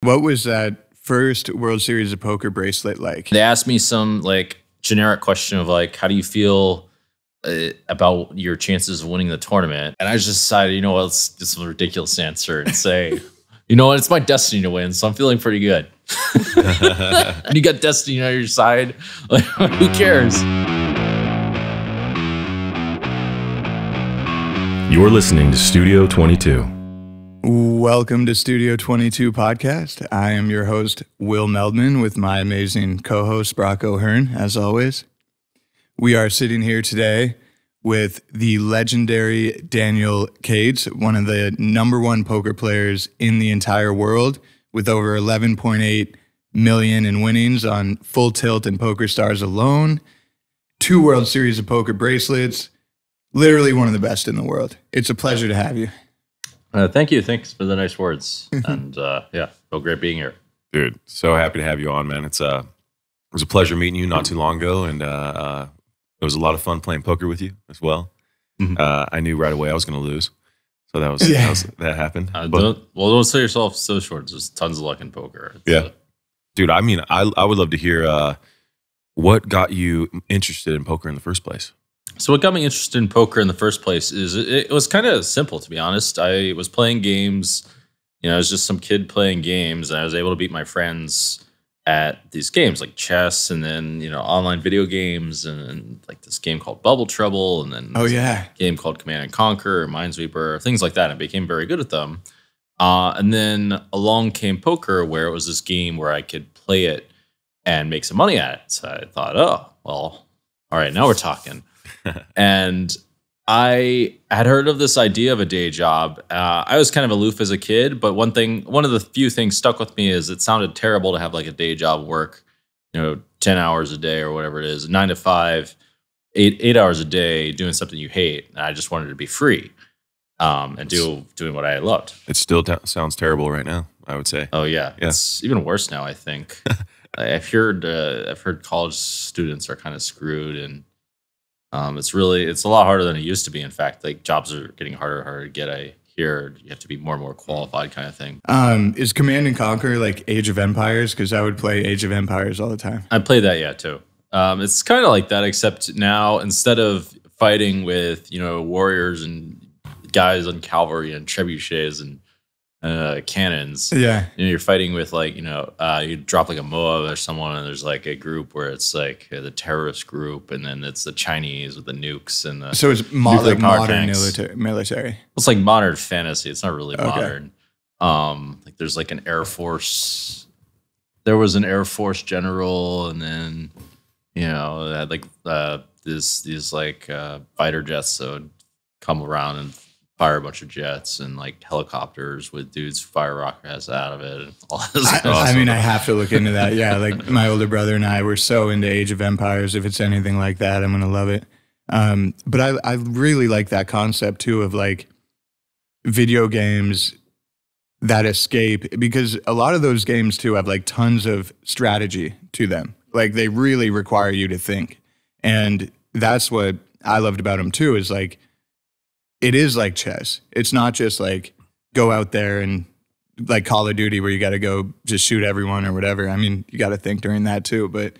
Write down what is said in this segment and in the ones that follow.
What was that first World Series of Poker bracelet like? They asked me some like generic question of like, how do you feel about your chances of winning the tournament? And I just decided, you know what, let's do some ridiculous answer and say, you know what, it's my destiny to win, so I'm feeling pretty good. And you got destiny on your side. Like, who cares? You're listening to Studio 22. Welcome to Studio 22 podcast. I am your host, Will Meldman, with my amazing co-host, Brock O'Hearn, as always. We are sitting here today with the legendary Daniel Cates, one of the #1 poker players in the entire world, with over 11.8 million in winnings on Full Tilt and PokerStars alone, 2 World Series of Poker bracelets, literally one of the best in the world. It's a pleasure to have you. Thank you. Thanks for the nice words. And yeah, felt great being here. Dude, so happy to have you on, man. It was a pleasure meeting you not too long ago, and it was a lot of fun playing poker with you as well. Mm-hmm. I knew right away I was going to lose, so that happened. Don't sell yourself so short. There's tons of luck in poker. Dude. I mean, I would love to hear what got you interested in poker in the first place. So what got me interested in poker in the first place is it was kind of simple, to be honest. I was playing games. I was just some kid playing games, and I was able to beat my friends at these games like chess, and then online video games, and like this game called Bubble Trouble, and then a game called Command and Conquer, or Minesweeper, things like that. I became very good at them. And then along came poker, where it was this game where I could play it and make some money at it. So I thought, oh, well, all right, now we're talking. And I had heard of this idea of a day job. I was kind of aloof as a kid, but one of the few things stuck with me is it sounded terrible to have like a day job work, 10 hours a day or whatever it is, 9 to 5, 8 hours a day doing something you hate. And I just wanted to be free and doing what I loved. It still sounds terrible right now, I would say. Oh yeah. It's even worse now, I think. I've heard college students are kind of screwed, and it's a lot harder than it used to be. In fact, like jobs are getting harder and harder to get. I hear you have to be more and more qualified, kind of thing. Is Command and Conquer like Age of Empires? Because I would play Age of Empires all the time. I played that, too. It's kind of like that, except now instead of fighting with warriors and guys on cavalry and trebuchets and cannons, you're fighting with like you drop like a Moab or someone, and there's like a group where it's like the terrorist group, and then it's the Chinese with the nukes and the so it's like modern military. It's like modern fantasy. It's not really modern. Like there's like an Air Force. There was an Air Force general, and then they had like these like fighter jets that would come around and fire a bunch of jets, and like helicopters with dudes fire rockets out of it. And all this I mean, I have to look into that. Yeah, like my older brother and I were so into Age of Empires. If it's anything like that, I'm going to love it. But I really like that concept too of like video games that escape, because a lot of those games too have like tons of strategy to them. Like they really require you to think. And that's what I loved about them too, is like, it is like chess. It's not just like go out there and like Call of Duty where you got to go just shoot everyone or whatever. I mean, you got to think during that too. But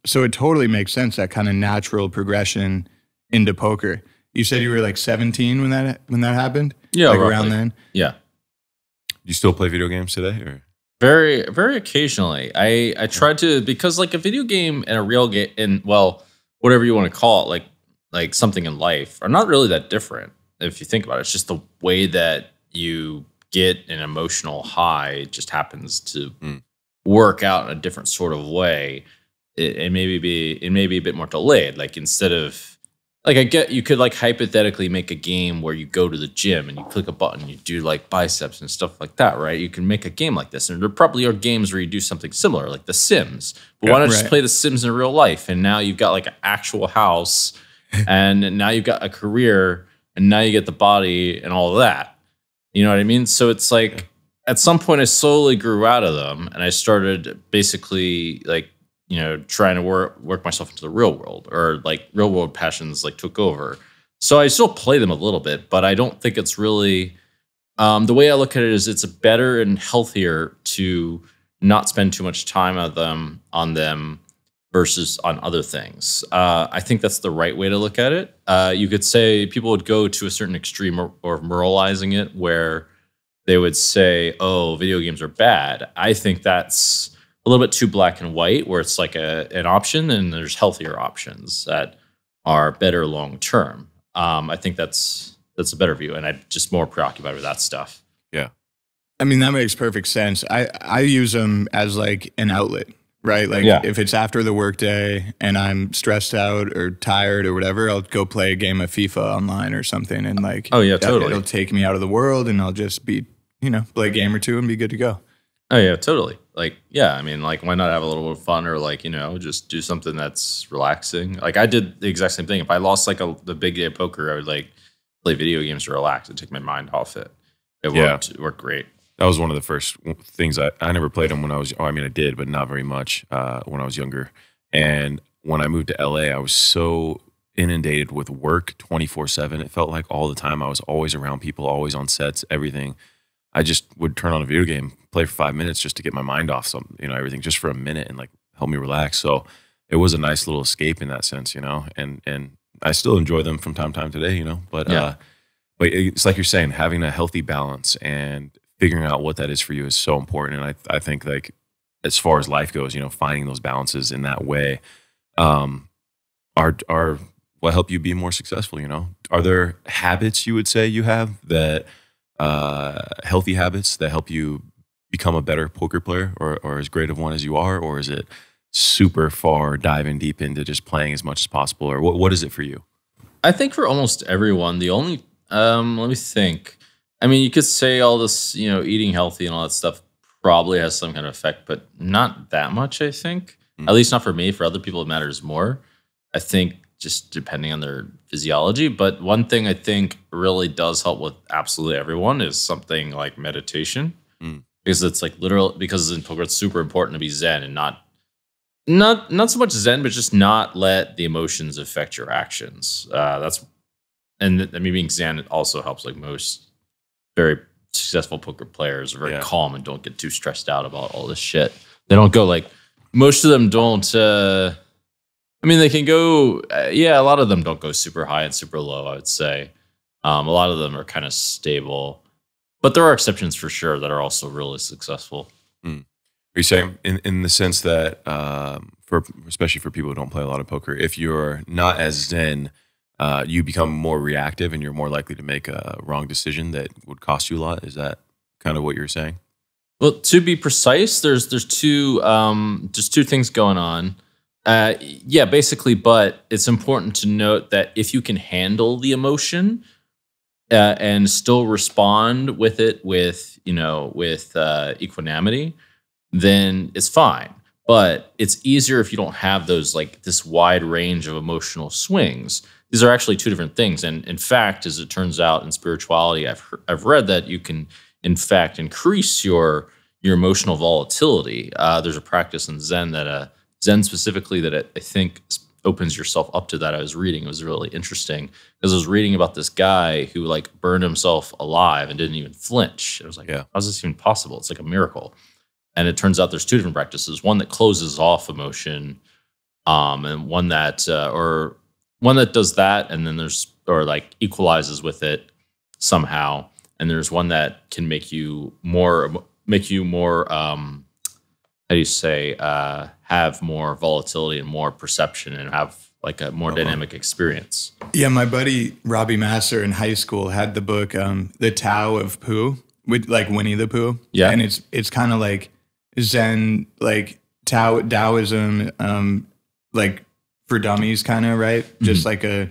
so it totally makes sense, that kind of natural progression into poker. You said you were like 17 when that happened? Yeah, like around then? Yeah. Do you still play video games today? Or? Very, very occasionally. I tried to, because like a video game and a real game, and well, whatever you want to call it, like something in life are not really that different if you think about it. It's just the way that you get an emotional high just happens to work out in a different sort of way. It may be a bit more delayed. Like instead of like you could like hypothetically make a game where you go to the gym and you click a button, you do like biceps and stuff like that, right? You can make a game like this, and there probably are games where you do something similar, like The Sims. But why not just play The Sims in real life? And now you've got like an actual house. And now you've got a career, and now you get the body and all of that. You know what I mean? So it's like at some point I slowly grew out of them, and I started basically like, trying to work myself into the real world, or like real world passions like took over. So I still play them a little bit, but I don't think it's really The way I look at it is it's better and healthier to not spend too much time on them versus on other things. I think that's the right way to look at it. You could say people would go to a certain extreme or moralizing it where they would say, oh, video games are bad. I think that's a little bit too black and white, where it's like an option and there's healthier options that are better long term. I think that's a better view, and I'm just more preoccupied with that stuff. Yeah. I mean, that makes perfect sense. I use them as like an outlet, right? Like if it's after the workday and I'm stressed out or tired or whatever, I'll go play a game of FIFA online or something, and like, oh yeah, totally, it'll take me out of the world, and I'll just be, play a game or two and be good to go. Oh yeah, totally. Like, yeah, I mean, like, why not have a little bit of fun, or like, just do something that's relaxing. Like, I did the exact same thing. If I lost like the big day of poker, I would like play video games to relax and take my mind off it. It worked great. That was one of the first things I never played them when I was, I mean, I did, but not very much when I was younger. And when I moved to LA, I was so inundated with work 24/7. It felt like all the time I was always around people, always on sets, everything. I just would turn on a video game, play for 5 minutes just to get my mind off some, everything just for a minute and like help me relax. So it was a nice little escape in that sense, and I still enjoy them from time to time today, but but it's like you're saying, having a healthy balance and figuring out what that is for you is so important. And I think like as far as life goes, finding those balances in that way are what help you be more successful. Are there habits you would say you have that healthy habits that help you become a better poker player, or as great of one as you are, or is it super far diving deep into just playing as much as possible, or what is it for you? I think for almost everyone, the only let me think. I mean, you could say all this, eating healthy and all that stuff probably has some kind of effect, but not that much, I think. At least not for me. For other people, it matters more. I think just depending on their physiology. But one thing I think really does help with absolutely everyone is something like meditation. Because it's like because in poker, it's super important to be zen and not so much zen, but just not let the emotions affect your actions. And me being zen, it also helps. Like most very successful poker players are very calm and don't get too stressed out about all this shit. They don't go like, most of them don't, I mean, they can go, a lot of them don't go super high and super low, I would say. A lot of them are kind of stable. But there are exceptions for sure that are also really successful. Are you saying in the sense that, especially for people who don't play a lot of poker, if you're not as zen, you become more reactive and you're more likely to make a wrong decision that would cost you a lot? Is that kind of what you're saying? Well, to be precise, there's two things going on. Basically, but it's important to note that if you can handle the emotion and still respond with it with equanimity, then it's fine. But it's easier if you don't have those like this wide range of emotional swings. These are actually two different things. And in fact, as it turns out in spirituality, I've read that you can in fact increase your emotional volatility. There's a practice in Zen Zen specifically that I think opens yourself up to that. I was reading, it was really interesting because I was reading about this guy who like burned himself alive and didn't even flinch. I was like, how is this even possible? It's like a miracle. And it turns out there's two different practices: one that closes off emotion, and one that does that, and then like equalizes with it somehow. And there's one that can make you more how do you say, have more volatility and more perception and have like a more dynamic experience. Yeah, my buddy Robbie Masser in high school had the book The Tao of Pooh, with like Winnie the Pooh. Yeah. And it's kind of like Zen, like Taoism, like for dummies kind of, right? Mm-hmm. Just like a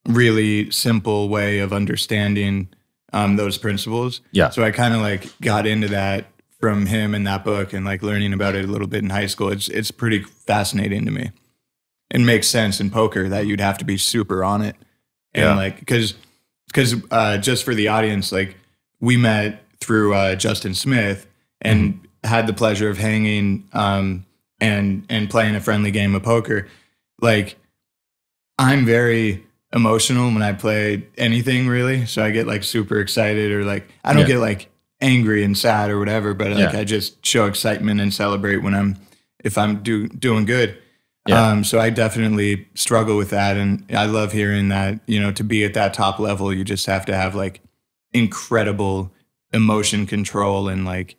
really simple way of understanding those principles. Yeah. So I kind of like got into that from him in that book and like learning about it a little bit in high school. It's pretty fascinating to me. It makes sense in poker that you'd have to be super on it. And like, because just for the audience, like we met through Justin Smith and had the pleasure of hanging and playing a friendly game of poker. Like I'm very emotional when I play anything really. So I get like super excited, or like I don't get like angry and sad or whatever, but like I just show excitement and celebrate when if I'm doing good. So I definitely struggle with that, and I love hearing that, you know, to be at that top level, you just have to have like incredible emotion control, and like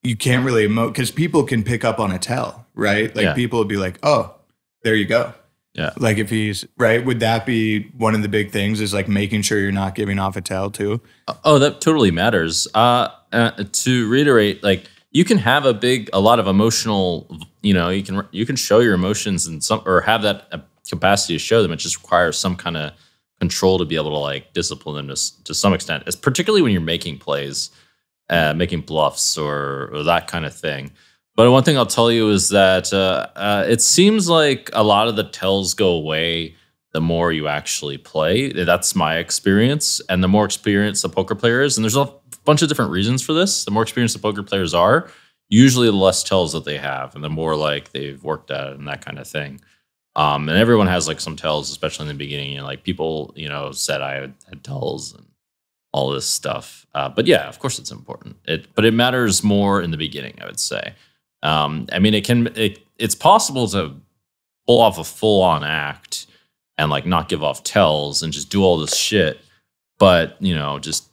you can't really emote because people can pick up on a tell, right? Like people will be like, "Oh, there you go." Yeah. Like if he's right, would that be one of the big things? Is like making sure you're not giving off a tell too? Oh, that totally matters. To reiterate, like you can have a lot of emotional, you know, you can show your emotions and or have that capacity to show them. It just requires some kind of control to be able to like discipline them to some extent. It's particularly when you're making plays, making bluffs or that kind of thing. But one thing I'll tell you is that it seems like a lot of the tells go away the more you actually play. That's my experience. And the more experienced the poker player is, and there's a bunch of different reasons for this, the more experienced the poker players are, usually the less tells that they have and the more like they've worked at it and that kind of thing. And everyone has like some tells, especially in the beginning. You know, like people, you know, said I had tells and all this stuff. But yeah, of course it's important. But it matters more in the beginning, I would say. I mean, it's possible to pull off a full-on act and like not give off tells and just do all this shit, but you know, just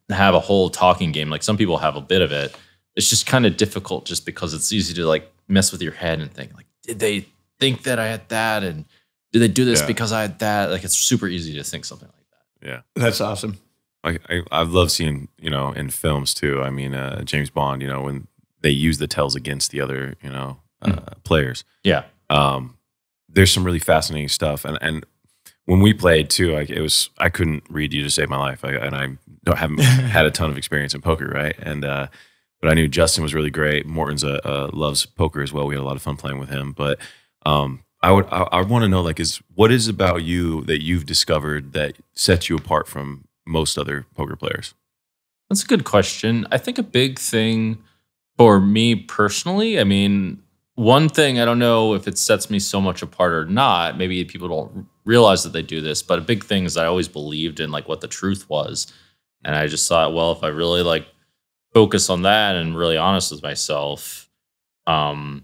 have a whole talking game. Like some people have a bit of it. It's just kind of difficult just because it's easy to like mess with your head and think like, did they think that I had that? And did they do this because I had that? Like it's super easy to think something like that. Yeah. That's awesome. I love seeing, you know, in films too. I mean, James Bond, you know, when they use the tells against the other, you know, players. Yeah. There's some really fascinating stuff. And when we played too, I couldn't read you to save my life. I haven't had a ton of experience in poker, right? And but I knew Justin was really great. Morton's loves poker as well. We had a lot of fun playing with him. But I want to know, like, what is about you that you've discovered that sets you apart from most other poker players? That's a good question. I think a big thing for me personally, I mean, one thing, I don't know if it sets me so much apart or not. Maybe people don't realize that they do this, but a big thing is I always believed in like what the truth was. And I just thought, well, if I really like focus on that and really honest with myself, and,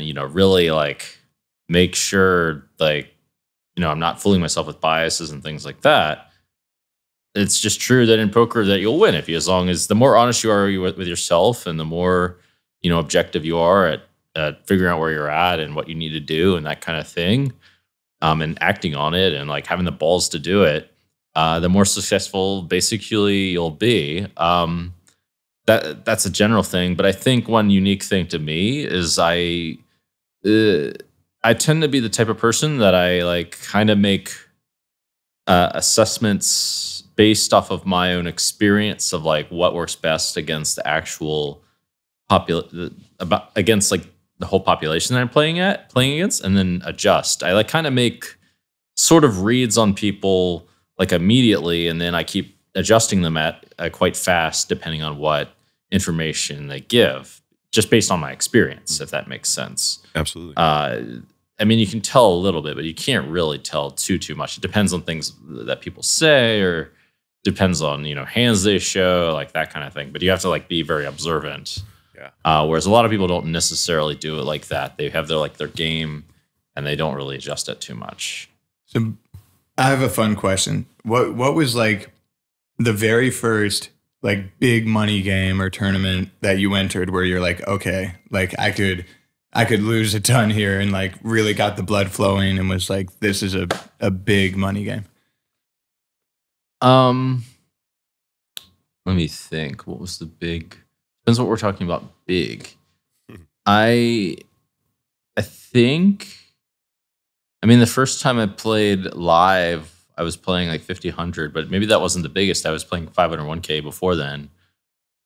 you know, really like make sure like, you know, I'm not fooling myself with biases and things like that. It's just true that in poker that you'll win as long as the more honest you are with yourself and the more, you know, objective you are at figuring out where you're at and what you need to do and that kind of thing, and acting on it and like having the balls to do it, the more successful basically you'll be. That's a general thing, but I think one unique thing to me is I tend to be the type of person that I like kind of make assessments based off of my own experience of like what works best against the actual against like the whole population that I'm playing against, and then adjust. I like kind of make sort of reads on people like immediately, and then I keep adjusting them at quite fast depending on what information they give, just based on my experience, if that makes sense. Absolutely. I mean, you can tell a little bit, but you can't really tell too much. It depends on things that people say, or depends on, you know, hands they show, like that kind of thing. But you have to like be very observant. Yeah. Whereas a lot of people don't necessarily do it like that. They have their game, and they don't really adjust it too much. So I have a fun question. What was like the very first like big money game or tournament that you entered where you're like, okay, like I could lose a ton here, and like really got the blood flowing and was like, this is a big money game? Let me think. What was the big? Depends what we're talking about. Big. I think. I mean, the first time I played live, I was playing like 50-100, but maybe that wasn't the biggest. I was playing 501k before then.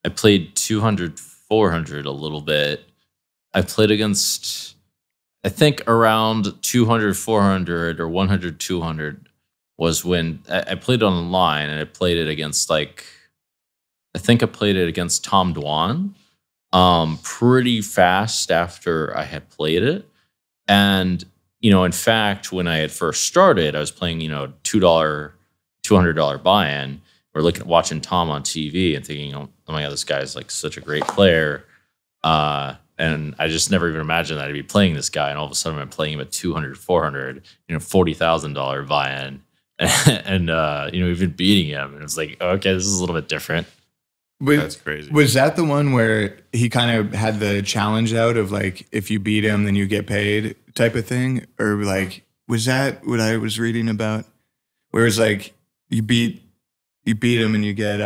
I played 200-400 a little bit. I played against, I think around 200-400 or 100-200 was when I played online, and I played it against like, I think I played it against Tom Dwan pretty fast after I had played it. And in fact, when I had first started, I was playing, $200 buy-in, or watching Tom on TV and thinking, oh my God, this guy's like such a great player. And I just never even imagined that I'd be playing this guy. And all of a sudden I'm playing him at 200, 400, $40,000 buy-in and, even beating him. And it's like, okay, this is a little bit different. That's crazy. Was that the one where he kind of had the challenge out of like, if you beat him, then you get paid type of thing? Or like, was that what I was reading about? Where it's like, you beat him and you get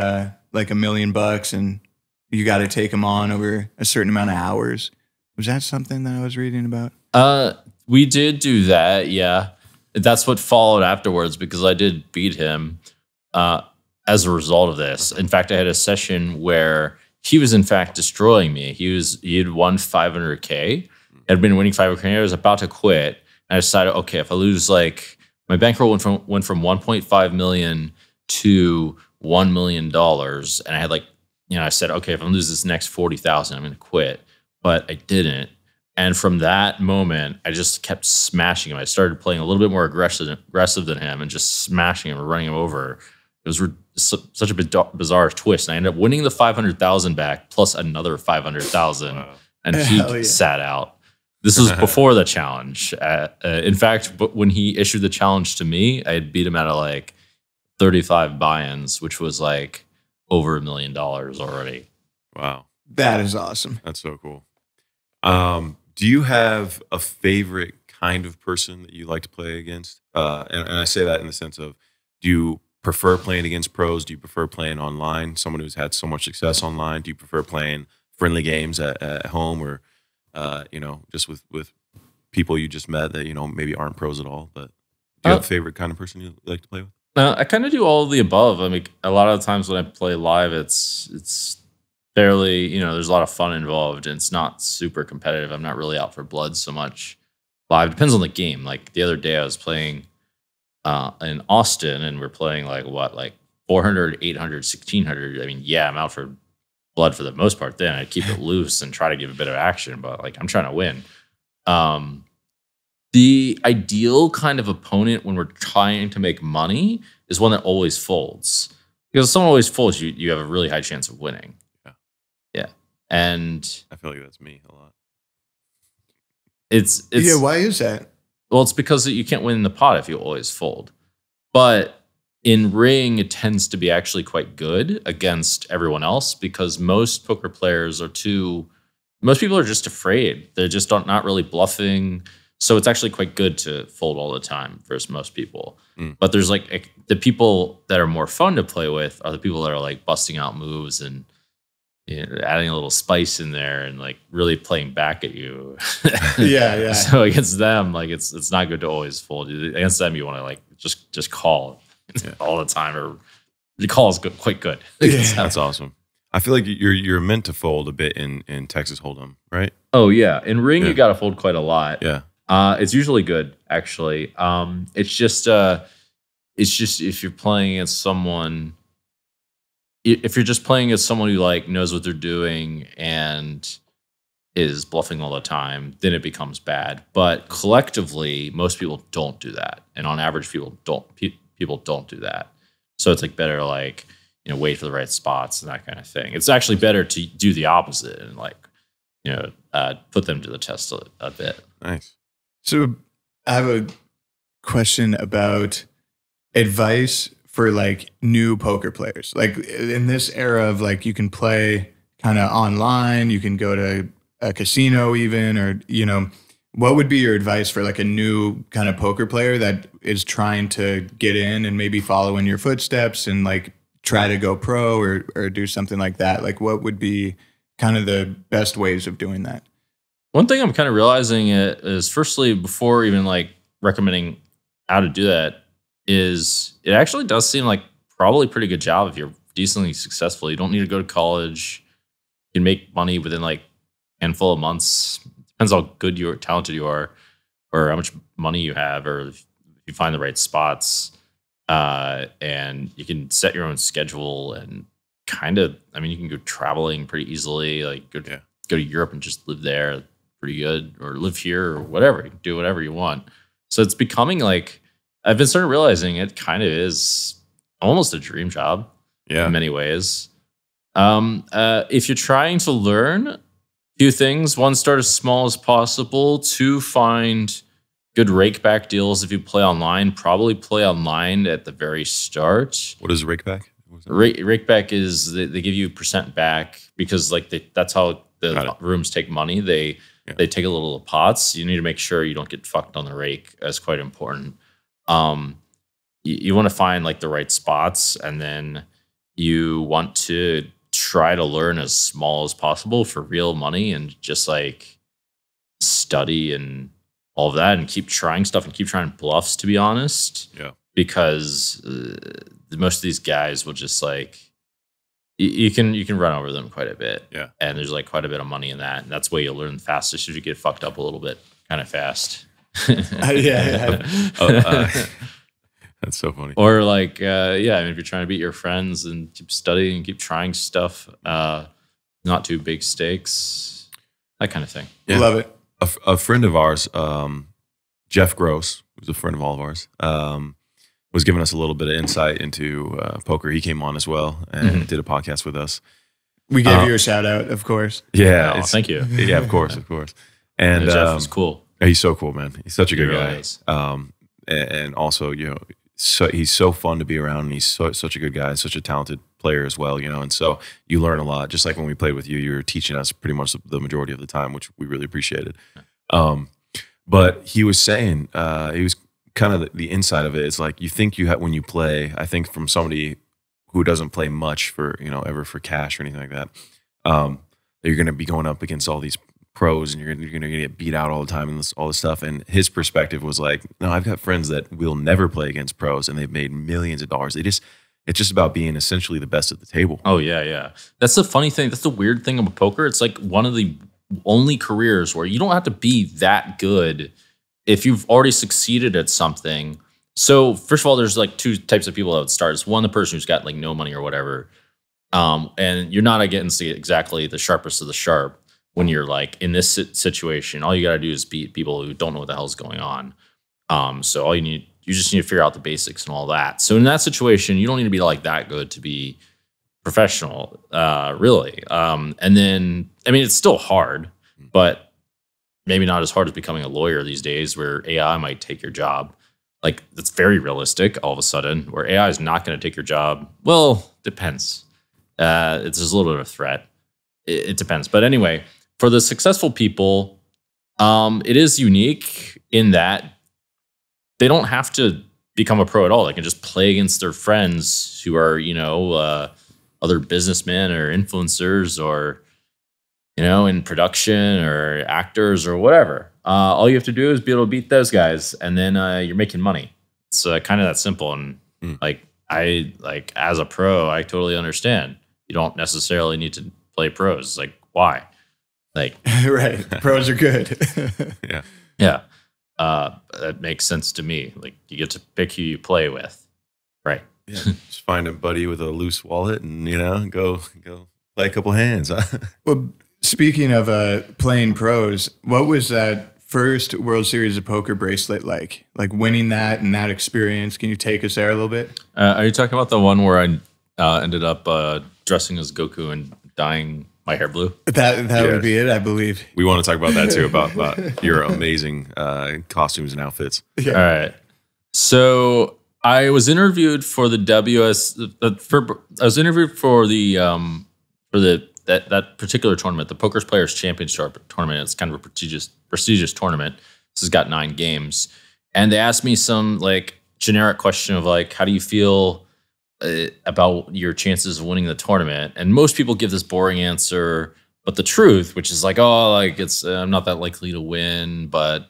like $1 million and you got to take him on over a certain amount of hours. Was that something that I was reading about? We did do that. Yeah. That's what followed afterwards, because I did beat him, as a result of this. In fact, I had a session where he was in fact destroying me. He had won 500K. I'd been winning 500K. I was about to quit. And I decided, okay, if I lose, like, my bankroll went from 1.5 million to $1 million. And I had like, I said, okay, if I lose this next 40,000, I'm going to quit. But I didn't. And from that moment, I just kept smashing him. I started playing a little bit more aggressive than him and just smashing him or running him over. It was such a bizarre twist. And I ended up winning the 500,000 back plus another 500,000. Wow. And he sat out. This was before the challenge. In fact, when he issued the challenge to me, I had beat him out of like 35 buy-ins, which was like over $1 million already. Wow. That is awesome. That's so cool. Do you have a favorite kind of person that you like to play against? And I say that in the sense of, do you prefer playing against pros? Do you prefer playing online? Someone who's had so much success online? Do you prefer playing friendly games at home, or just with people you just met that maybe aren't pros at all? But do you have a favorite kind of person you like to play with? I kind of do all of the above. I mean, a lot of the times when I play live, it's fairly, there's a lot of fun involved, and it's not super competitive. I'm not really out for blood so much live. It depends on the game. Like the other day I was playing in Austin, and we're playing like 400, 800, 1600. I mean, yeah, I'm out for blood for the most part. Then I keep it loose and try to give a bit of action, but like I'm trying to win. The ideal kind of opponent when we're trying to make money is one that always folds, because if someone always folds, you have a really high chance of winning. Yeah. And I feel like that's me a lot. It's why is that? Well, it's because you can't win in the pot if you always fold. But in Ring, it tends to be actually quite good against everyone else, because most poker players most people are just afraid. They're just not really bluffing. So it's actually quite good to fold all the time versus most people. But there's like the people that are more fun to play with are the people that are like busting out moves and adding a little spice in there and like really playing back at you. Yeah. So against them, like it's not good to always fold. Against them, you want to like just call all the time, or the call is quite good. That's awesome. I feel like you're meant to fold a bit in Texas Hold'em, right? Oh yeah, in Ring you got to fold quite a lot. Yeah. It's usually good, actually. It's just if you're playing against someone, if you're just playing against someone who like knows what they're doing and is bluffing all the time, then it becomes bad. But collectively, most people don't do that, and on average, people don't do that. So it's like better to like wait for the right spots and that kind of thing. It's actually better to do the opposite and like put them to the test a bit. Nice. So I have a question about advice for like new poker players. Like in this era of like, you can play kind of online, you can go to a casino even, or, what would be your advice for like a new kind of poker player that is trying to get in and maybe follow in your footsteps and like try to go pro or do something like that? Like what would be kind of the best ways of doing that? One thing I'm kind of realizing is, firstly, before even like recommending how to do that, is it actually does seem like probably a pretty good job if you're decently successful. You don't need to go to college. You can make money within like a handful of months. Depends how good you're talented you are, or how much money you have, or if you find the right spots. And you can set your own schedule and kind of, you can go traveling pretty easily. Like go to Europe and just live there pretty good, or live here or whatever. You can do whatever you want. So it's becoming like, I've been starting realizing it kind of is almost a dream job in many ways. If you're trying to learn a few things, one, start as small as possible. Two, find good rakeback deals if you play online. Probably play online at the very start. What is rakeback? Rakeback is they give you % back because like that's how the rooms take money. They take a little of pots. You need to make sure you don't get fucked on the rake. That's quite important. You want to find like the right spots, and then you want to try to learn as small as possible for real money, and just like study and all of that, and keep trying stuff and keep trying bluffs, to be honest. Yeah. Because most of these guys will just like, you can run over them quite a bit. Yeah. And there's like quite a bit of money in that. And that's the way you'll learn fastest, if you get fucked up a little bit kind of fast. That's so funny. Or like, I mean, if you're trying to beat your friends and keep studying and keep trying stuff, not too big stakes, that kind of thing. Yeah. Love it. A friend of ours, Jeff Gross, who's a friend of all of ours, was giving us a little bit of insight into poker. He came on as well and did a podcast with us. We gave you a shout out, of course. Yeah. Oh, thank you. Yeah, of course. And Jeff was cool. He's so cool, man. He's such a good really guy. is. And also, he's so fun to be around, and he's such a good guy, such a talented player as well, and so you learn a lot. Just like when we played with you, you were teaching us pretty much the majority of the time, which we really appreciated. But he was saying, he was kind of the inside of it. It's like, you think you have, when you play, I think from somebody who doesn't play much for, ever for cash or anything like that, that you're going to be going up against all these pros, and you're going to get beat out all the time and all this stuff. And his perspective was like, no, I've got friends that will never play against pros, and they've made millions of dollars. It's just about being essentially the best at the table. Oh yeah. That's the funny thing. That's the weird thing about poker. It's like one of the only careers where you don't have to be that good if you've already succeeded at something. So first of all, there's like two types of people that would start. It's one, the person who's got like no money or whatever. And you're not against exactly the sharpest of the sharp. When you're like in this situation, all you got to do is beat people who don't know what the hell's going on. So you just need to figure out the basics and all that. So in that situation, you don't need to be like that good to be professional, really. And then, I mean, it's still hard, but maybe not as hard as becoming a lawyer these days, where AI might take your job. Like, that's very realistic all of a sudden, where AI is not going to take your job. Well, depends. It's just a little bit of a threat. It depends. But anyway, for the successful people, it is unique in that they don't have to become a pro at all. They can just play against their friends who are, other businessmen or influencers, or, in production or actors or whatever. All you have to do is be able to beat those guys, and then you're making money. It's kind of that simple. And as a pro, I totally understand. You don't necessarily need to play pros. Like, why? Like, right. Pros are good. Yeah. That makes sense to me. Like, you get to pick who you play with. Right. Yeah. Just find a buddy with a loose wallet and, go play a couple hands. Well, speaking of playing pros, what was that first World Series of Poker bracelet like? Like, winning that and that experience. Can you take us there a little bit? Are you talking about the one where I ended up dressing as Goku and dyeing my hair blue? That would be it, I believe. We want to talk about that too, about your amazing costumes and outfits. Yeah. All right. So I was interviewed for the that particular tournament, the Poker Players Championship tournament. It's kind of a prestigious tournament. This has got 9 games, and they asked me some like generic question of like, how do you feel about your chances of winning the tournament? And most people give this boring answer, but the truth, which is like, I'm not that likely to win, but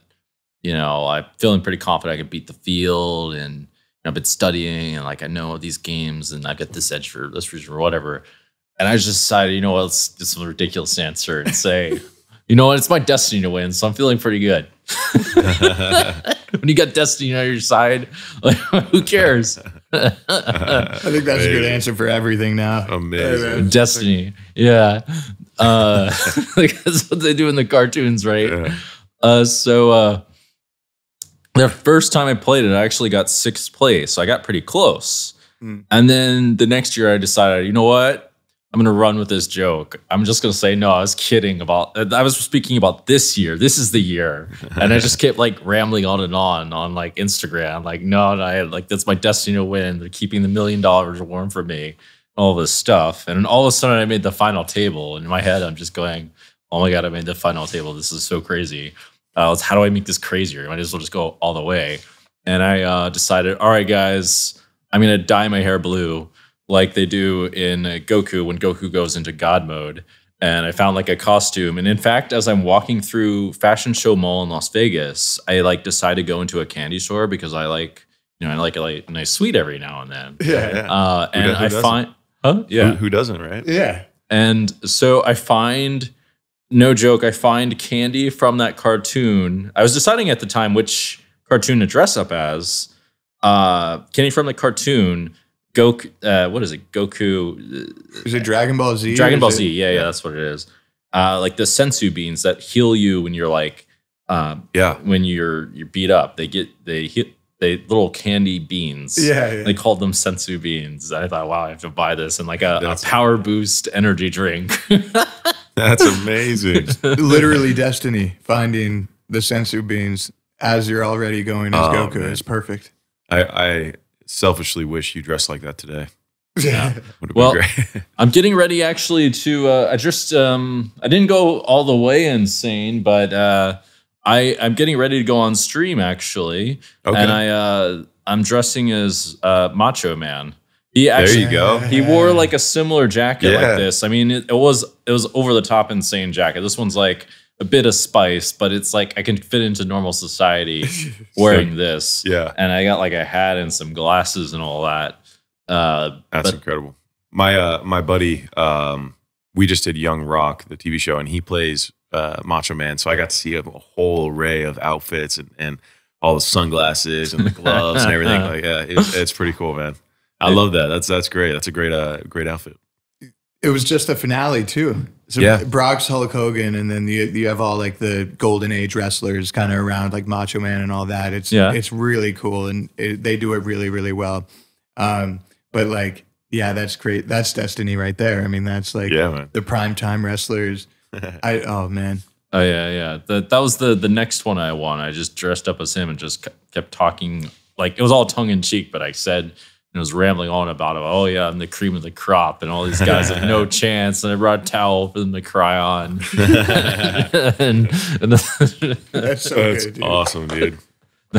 I'm feeling pretty confident I can beat the field, and I've been studying, and like I know these games, and I get this edge for this reason or whatever. And I just decided, let's do some ridiculous answer and say, it's my destiny to win, so I'm feeling pretty good. When you got destiny on your side, like, who cares? I think that's a good answer for everything now. Amazing. Destiny. Yeah. Like, that's what they do in the cartoons, right? Yeah. The first time I played it, I actually got 6th place. So I got pretty close. And then the next year I decided, you know what? I'm going to run with this joke. I'm just going to say, no, I was kidding I was speaking about this year. This is the year. And I just kept like rambling on like Instagram. Like, no, like that's my destiny to win. They're keeping the $1 million warm for me. All this stuff. And then all of a sudden I made the final table. And in my head, I'm just going, oh my God, I made the final table. This is so crazy. How do I make this crazier? I might as well just go all the way. And I decided, all right, guys, I'm going to dye my hair blue like they do in Goku when Goku goes into God mode. And I found like a costume. And in fact, as I'm walking through Fashion Show Mall in Las Vegas, I like decide to go into a candy store because I like a nice sweet every now and then. Yeah. And I find, yeah. Who doesn't, right? Yeah. And so I find, no joke, I find candy from that cartoon. I was deciding at the time which cartoon to dress up as. Candy from the cartoon, Goku, what is it? Goku. Is it Dragon Ball Z? Dragon Ball Z, yeah, that's what it is. Like the sensu beans that heal you when you're like, when you're beat up. They little candy beans. Yeah. They called them sensu beans. I thought, wow, I have to buy this and like a power boost energy drink. That's amazing. Literally destiny, finding the sensu beans as you're already going as Goku is perfect. I selfishly wish you dressed like that today. Yeah. Well, great. I'm getting ready actually to, I didn't go all the way insane, but I'm getting ready to go on stream actually. Okay. And I'm dressing as Macho Man. There you go. He wore like a similar jacket like this. I mean, it was over the top insane jacket. This one's like a bit of spice, but it's like I can fit into normal society wearing this. Yeah. And I got like a hat and some glasses and all that. That's incredible. My buddy, we just did Young Rock, the TV show, and he plays Macho Man. So I got to see a whole array of outfits and all the sunglasses and the gloves and everything. Like, yeah, it's pretty cool, man. I love that. That's great. That's a great outfit. It was just the finale too. So Brock's Hulk Hogan, and then you have all like the Golden Age wrestlers kind of around, like Macho Man and all that. It's really cool, and they do it really, really well. But like, yeah, that's great. That's destiny right there. I mean, that's like the primetime wrestlers. Oh man. Oh yeah. That was the next one I won. I just dressed up as him and just kept talking. Like it was all tongue in cheek, but I said. And was rambling on about it. Oh yeah, I'm the cream of the crop, and all these guys have no chance. And I brought a towel for them to cry on. That's so good, dude. Awesome, dude.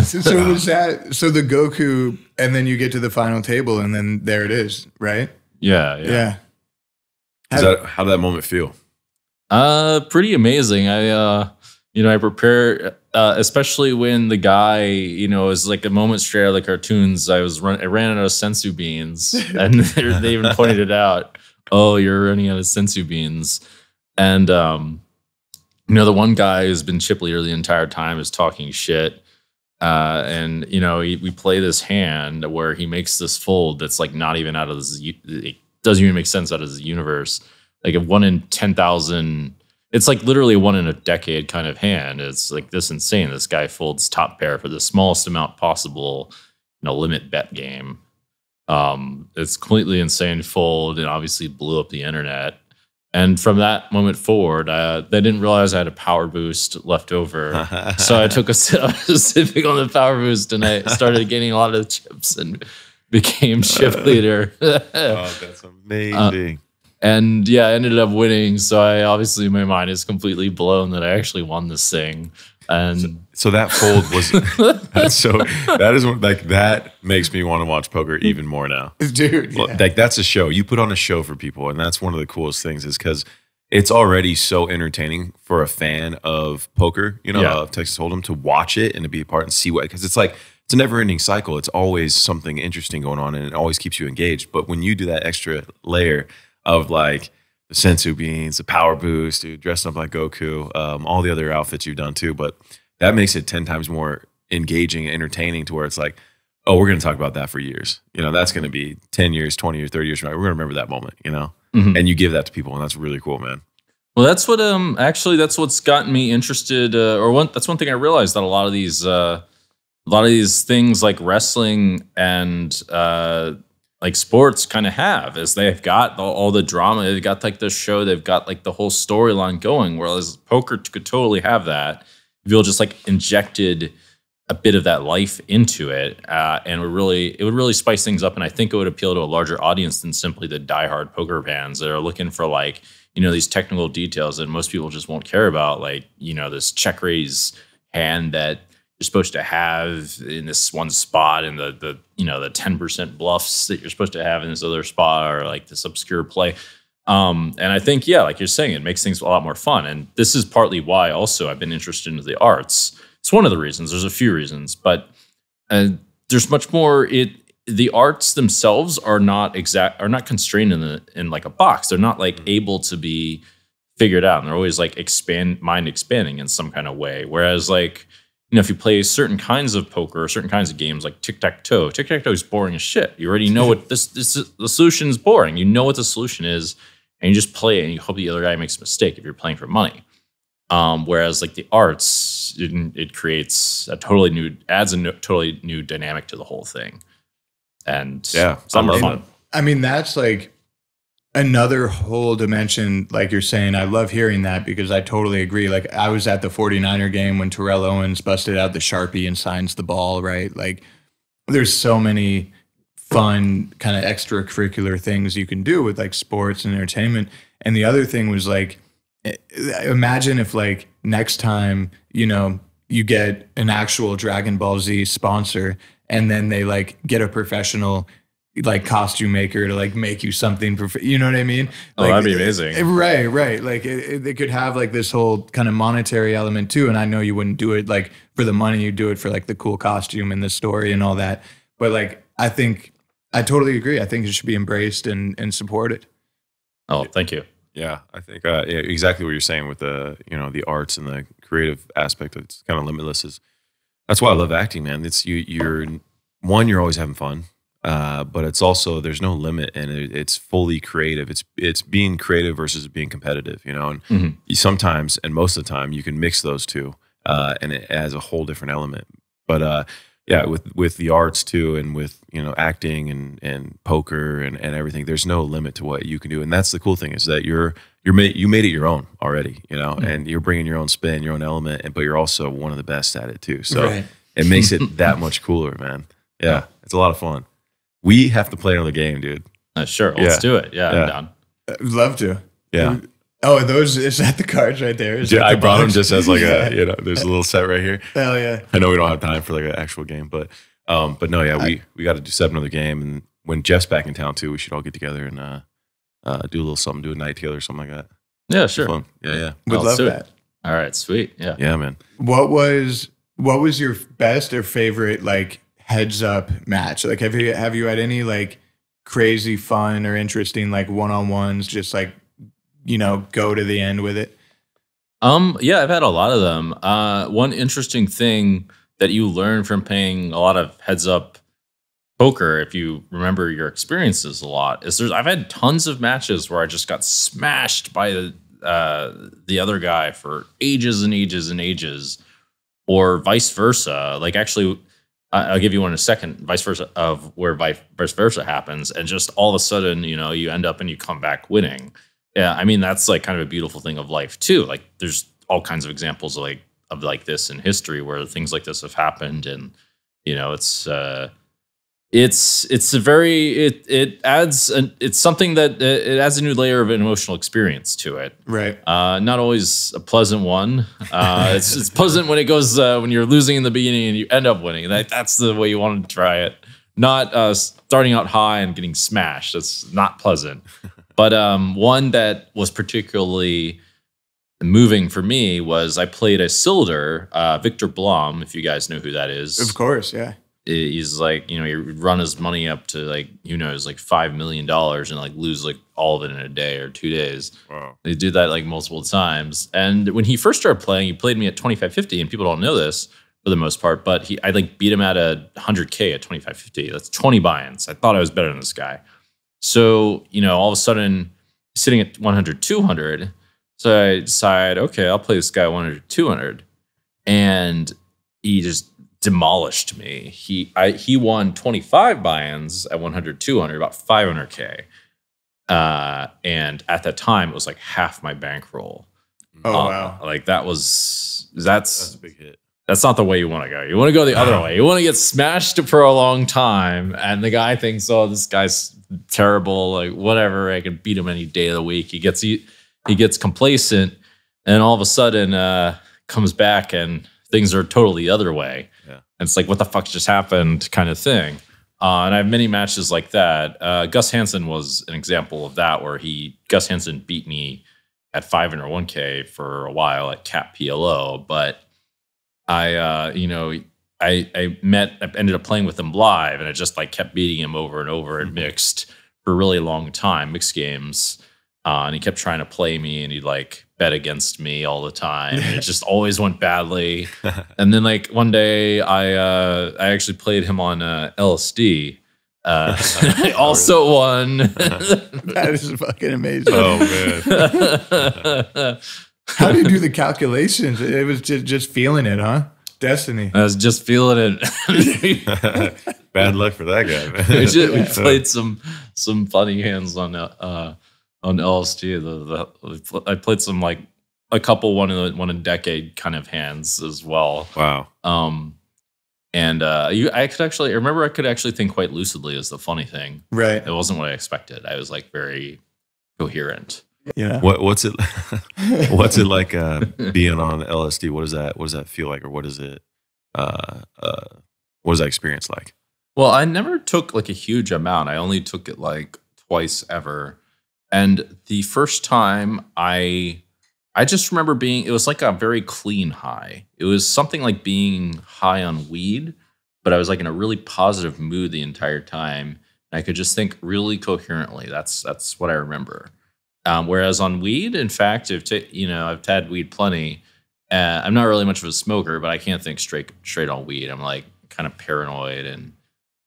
So was that so the Goku, and then you get to the final table, and then there it is, right? Yeah. How did that moment feel? Pretty amazing. I prepare, especially when the guy, is like a moment straight out of the cartoons. I ran out of sensu beans, and they even pointed it out. Oh, you're running out of sensu beans, and the one guy who's been chip leader the entire time is talking shit, and we play this hand where he makes this fold that's like not even out of this. It doesn't even make sense out of the universe. Like a 1 in 10,000. It's like literally 1 in a decade kind of hand. It's like this insane. This guy folds top pair for the smallest amount possible in a limit bet game. It's completely insane fold and obviously blew up the internet. And from that moment forward, they didn't realize I had a power boost left over. So I took a sipping on the power boost and I started gaining a lot of chips and became chip leader. Oh, that's amazing. And yeah, I ended up winning. So my mind is completely blown that I actually won this thing. And so that fold was that makes me want to watch poker even more now, dude. Yeah. Like that's a show. You put on a show for people, and that's one of the coolest things is because it's already so entertaining for a fan of poker, of Texas Hold'em, to watch it and to be a part and see what, because it's like it's a never-ending cycle. It's always something interesting going on, and it always keeps you engaged. But when you do that extra layer of like the sensu beans, the power boost, dude, dressing up like Goku, all the other outfits you've done too, but that makes it 10 times more engaging and entertaining to where it's like, oh, we're going to talk about that for years. That's going to be 10 years, 20 years, 30 years from now. We're going to remember that moment, and you give that to people, and that's really cool, man. Well, that's what actually that's what's gotten me interested, that's one thing I realized, that a lot of these a lot of these things like wrestling and like sports kind of have, is they've got all the drama, they've got like the show, they've got like the whole storyline going, whereas poker could totally have that if you'll just like injected a bit of that life into it, and it would really spice things up, and I think it would appeal to a larger audience than simply the diehard poker fans that are looking for like, you know, these technical details that most people just won't care about, like, you know, this check raise hand that you're supposed to have in this one spot, and the you know, the 10% bluffs that you're supposed to have in this other spot, or like this obscure play. And I think, yeah, like you're saying, it makes things a lot more fun. And this is partly why also I've been interested in the arts. It's one of the reasons. There's a few reasons, but there's much more. The arts themselves are not constrained in like a box. They're not like able to be figured out, and they're always like mind expanding in some kind of way. Whereas like, you know, if you play certain kinds of poker or certain kinds of games like tic-tac-toe is boring as shit. You already know what the solution is boring. You know what the solution is, and you just play it and you hope the other guy makes a mistake if you're playing for money. Whereas like the arts, it creates adds a totally new dynamic to the whole thing. And yeah, it's a lot of fun. I mean, that's like another whole dimension, like you're saying. I love hearing that because I totally agree. Like I was at the 49er game when Terrell Owens busted out the Sharpie and signs the ball, right? Like there's so many fun kind of extracurricular things you can do with like sports and entertainment. And the other thing was like, imagine if like next time, you know, you get an actual Dragon Ball Z sponsor and then they like get a professional like costume maker to like make you something, you know what I mean? Oh, like, that'd be amazing. Right. Like it could have like this whole kind of monetary element too. And I know you wouldn't do it like for the money, you do it for like the cool costume and the story and all that. But like, I totally agree. I think it should be embraced and supported. Oh, thank you. Yeah, I think yeah, exactly what you're saying with the, you know, the arts and the creative aspect. It's kind of limitless. That's why I love acting, man. It's you're always having fun. But it's also, there's no limit, and it's fully creative. It's being creative versus being competitive, you know. And sometimes, and most of the time, you can mix those two, and it adds a whole different element. But yeah, with the arts too, and with, you know, acting and poker and everything, there's no limit to what you can do. And that's the cool thing, is that you made it your own already, you know, and you're bringing your own spin, your own element, but you're also one of the best at it too. So it makes it that much cooler, man. Yeah, it's a lot of fun. We have to play another game, dude. Sure, let's do it. Yeah, I'm down. I'd love to. Yeah. Oh, is that the cards right there? Yeah, I brought them just as like a, you know, there's a little set right here. Hell yeah. I know we don't have time for like an actual game, but no, yeah, we got to set another game, and when Jeff's back in town too, we should all get together and do a little something, do a night together or something like that. Yeah, sure. Fun. Yeah. Would love that. All right, sweet. Yeah. Yeah, man. What was your best or favorite like heads up match? Like have you had any like crazy fun or interesting like one-on-ones, just like, you know, go to the end with it? Yeah, I've had a lot of them. One interesting thing that you learn from playing a lot of heads up poker, if you remember your experiences a lot, is I've had tons of matches where I just got smashed by the other guy for ages and ages and ages, or vice versa. Like actually, I'll give you one in a second. Vice versa, of where vice versa happens, and just all of a sudden, you know, you end up and you come back winning. Yeah, I mean, that's like kind of a beautiful thing of life too. Like there's all kinds of examples of like this in history where things like this have happened, and you know, it's something that it adds a new layer of an emotional experience to it. Right. Not always a pleasant one. It's pleasant when it goes when you're losing in the beginning and you end up winning. That's the way you want to try it. Not starting out high and getting smashed. That's not pleasant. But one that was particularly moving for me was I played a Silder, Victor Blom, if you guys know who that is. Of course, yeah. He's like, you know, he would run his money up to like, you know, it's like $5 million and like lose like all of it in a day or 2 days. Wow. They do that like multiple times. And when he first started playing, he played me at 25.50, and people don't know this for the most part, but I like beat him at 100K at 25.50. That's 20 buy-ins. I thought I was better than this guy. So, you know, all of a sudden, sitting at 100, 200. So I decide, okay, I'll play this guy 100, 200. And he just demolished me. He won 25 buy-ins at 100, 200, about 500K. And at that time, it was like half my bankroll. Oh, wow. Like that's a big hit. That's not the way you want to go. You want to go the other way. You want to get smashed for a long time. And the guy thinks, oh, this guy's terrible. Like, whatever. I can beat him any day of the week. He gets complacent. And all of a sudden comes back and things are totally the other way. Yeah. And it's like, what the fuck just happened kind of thing. And I have many matches like that. Gus Hansen was an example of that, where Gus Hansen beat me at 501K for a while at Cap PLO. But I ended up playing with him live, and I just like kept beating him over and over in mixed for a really long time, mixed games. And he kept trying to play me, and he'd like bet against me all the time. And it just always went badly. And then like one day I actually played him on LSD. I also won. That is fucking amazing. Oh man. How do you do the calculations? It was just feeling it, huh? Destiny. I was just feeling it. Bad luck for that guy, man. We played some funny hands on LSD. I played some like a couple one in a decade kind of hands as well. Wow. I could actually think quite lucidly is the funny thing. Right. It wasn't what I expected. I was like very coherent. Yeah. What's it what's it like being on LSD? What does that feel like, or what is it what is that experience like? Well, I never took like a huge amount. I only took it like twice ever. And the first time I just remember it was like a very clean high. It was something like being high on weed, but I was like in a really positive mood the entire time. And I could just think really coherently. That's what I remember. Whereas on weed, in fact, I've had weed plenty. I'm not really much of a smoker, but I can't think straight on weed. I'm like kind of paranoid and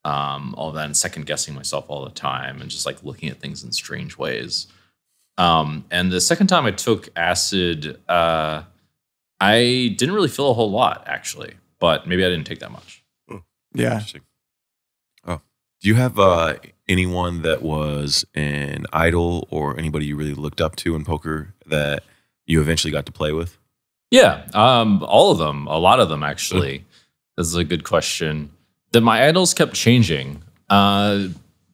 all that, and second guessing myself all the time, and just like looking at things in strange ways. And the second time I took acid, I didn't really feel a whole lot actually, but maybe I didn't take that much. Yeah. Interesting. Oh, do you have anyone that was an idol or anybody you really looked up to in poker that you eventually got to play with? Yeah, all of them, a lot of them actually. This is a good question. My idols kept changing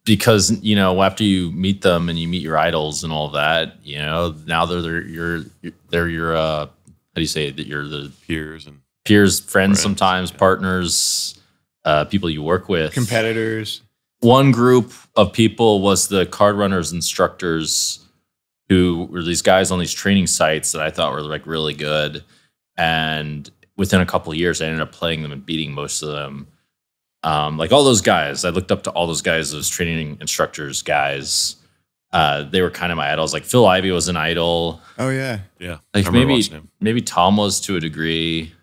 because after you meet them and you meet your idols and all that, now they're your how do you say it? That you're the peers, friends sometimes, partners, people you work with, competitors. One group of people was the card runners instructors, who were these guys on these training sites that I thought were like really good. And within a couple of years, I ended up playing them and beating most of them. Like all those guys, I looked up to all those guys, those training instructors guys. They were kind of my idols. Like Phil Ivey was an idol. Oh yeah. Yeah. Like maybe Tom was to a degree,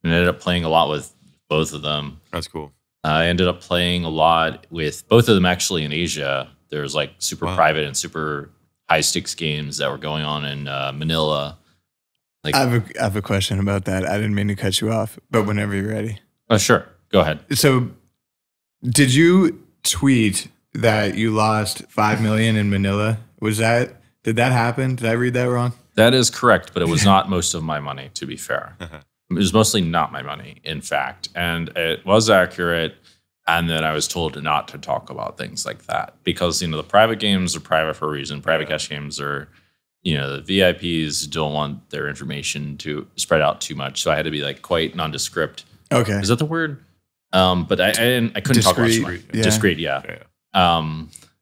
and I ended up playing a lot with both of them. That's cool. I ended up playing a lot with both of them actually in Asia. There's like super private and super high stakes games that were going on in Manila. Like, I have a question about that. I didn't mean to cut you off, but whenever you're ready. Oh, sure. Go ahead. So did you tweet that you lost $5 million in Manila? Did that happen? Did I read that wrong? That is correct, but it was not most of my money, to be fair. It was mostly not my money, in fact. And it was accurate. And then I was told not to talk about things like that because, the private games are private for a reason. Private cash games are, the VIPs don't want their information to spread out too much. So I had to be like quite nondescript. Okay. Is that the word? But I couldn't talk about it. Discreet, yeah.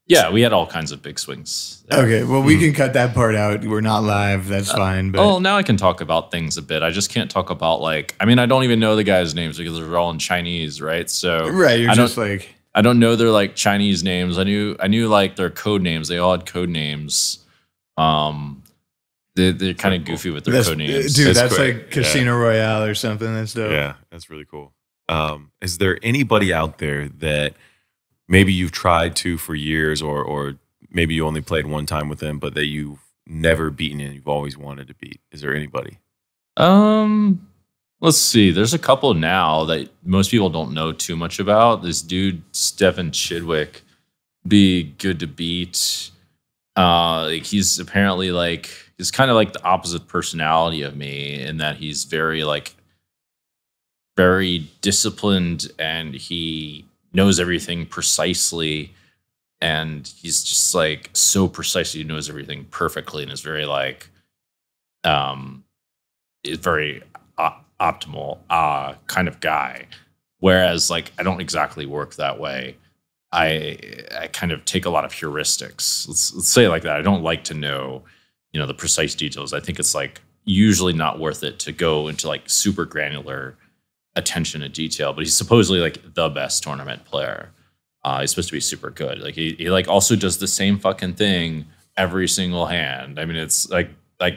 Yeah, we had all kinds of big swings there. Okay, well, we can cut that part out. We're not live. That's fine. But now I can talk about things a bit. I just can't talk about I don't even know the guys' names because they're all in Chinese, right? So I don't know their like Chinese names. I knew like their code names. They all had code names. They're kind of goofy with their code names. Dude, that's like Casino Royale or something. That's dope. Yeah, that's really cool. Is there anybody out there that maybe you've tried to for years, or maybe you only played one time with them, but that you've never beaten and you've always wanted to beat? Is there anybody? Let's Let's see. There's a couple now that most people don't know too much about. This dude, Stefan Chidwick, be good to beat. Like he's apparently like he's kind of like the opposite personality of me in that he's very disciplined and he knows everything precisely, and he's just like so precisely knows everything perfectly and is very like is very optimal kind of guy. Whereas like I don't exactly work that way. I kind of take a lot of heuristics. Let's say it like that. I don't like to know, the precise details. I think it's like usually not worth it to go into like super granular attention to detail. But he's supposedly like the best tournament player. He's supposed to be super good. Like he like also does the same fucking thing every single hand. I mean, it's like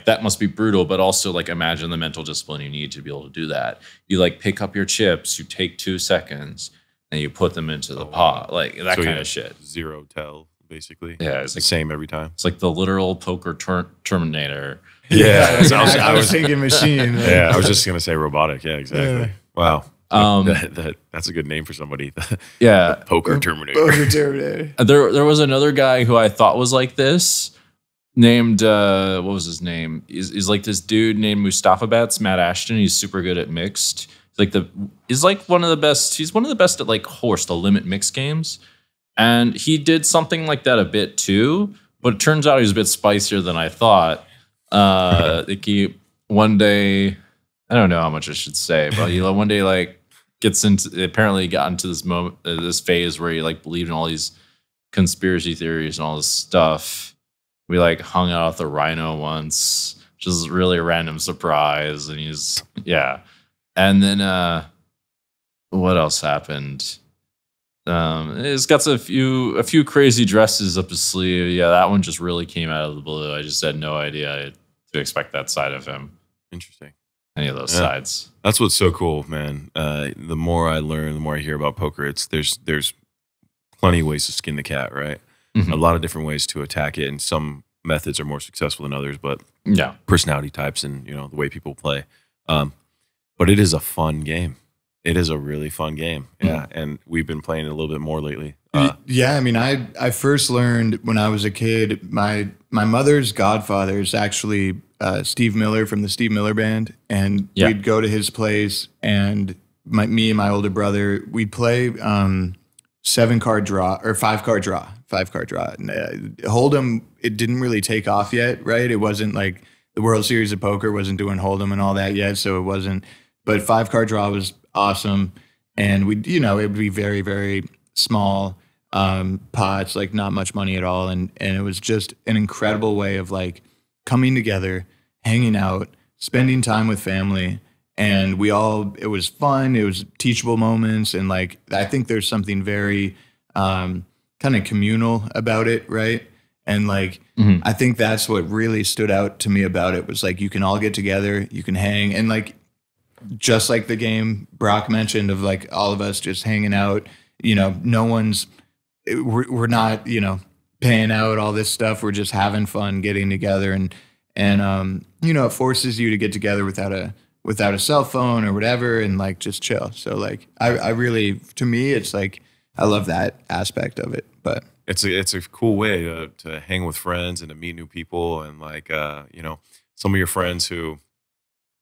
that must be brutal, but also like imagine the mental discipline you need to be able to do that. You like pick up your chips, you take 2 seconds, and you put them into the pot, like that kind of shit. Zero tell, basically. Yeah, it's like, the same every time. It's like the literal poker Terminator. Yeah, I was thinking machine. Yeah, I was just gonna say robotic. Yeah, exactly. Yeah. Wow. That's a good name for somebody. Yeah, the poker Terminator. Poker Terminator. There was another guy who I thought was like this, named what was his name? He's like this dude named Mustafa Bats, Matt Ashton. He's super good at mixed. He's like one of the best. He's one of the best at like horse, the limit mixed games. And he did something like that a bit too, but it turns out he was a bit spicier than I thought. Like he one day, I don't know how much I should say, but he one day like apparently got into this moment, this phase where he like believed in all these conspiracy theories and all this stuff. We like hung out at the Rhino once, which is really a random surprise, and and then what else happened? He's got a few crazy dresses up his sleeve. Yeah, that one just really came out of the blue. I just had no idea to expect that side of him. Interesting. Any of those sides. That's what's so cool, man. The more I learn, the more I hear about poker. There's plenty of ways to skin the cat, right? Mm-hmm. A lot of different ways to attack it, and some methods are more successful than others. But personality types and the way people play. But it is a fun game. It is a really fun game. Yeah. And we've been playing it a little bit more lately. Yeah. I mean, I first learned when I was a kid. My mother's godfather is actually Steve Miller from the Steve Miller Band. And we'd go to his place, and me and my older brother, we'd play 7-card draw or 5-card draw. 5-card draw. Hold'em, it didn't really take off yet, right? It wasn't like the World Series of Poker wasn't doing Hold'em and all that yet. So it wasn't. But 5-card draw was awesome, and it would be very, very small pots, like not much money at all, and it was just an incredible way of like coming together, hanging out, spending time with family, and it was fun. It was teachable moments, and like I think there's something very kind of communal about it, right? And like I think that's what really stood out to me about it was like you can all get together, you can hang, and like. Just like the game Brock mentioned of like all of us just hanging out, no one's, we're not, paying out all this stuff. We're just having fun getting together and it forces you to get together without a cell phone or whatever and like just chill. So like, I really, to me, it's like, I love that aspect of it, but it's a cool way to hang with friends and to meet new people. And like, some of your friends who,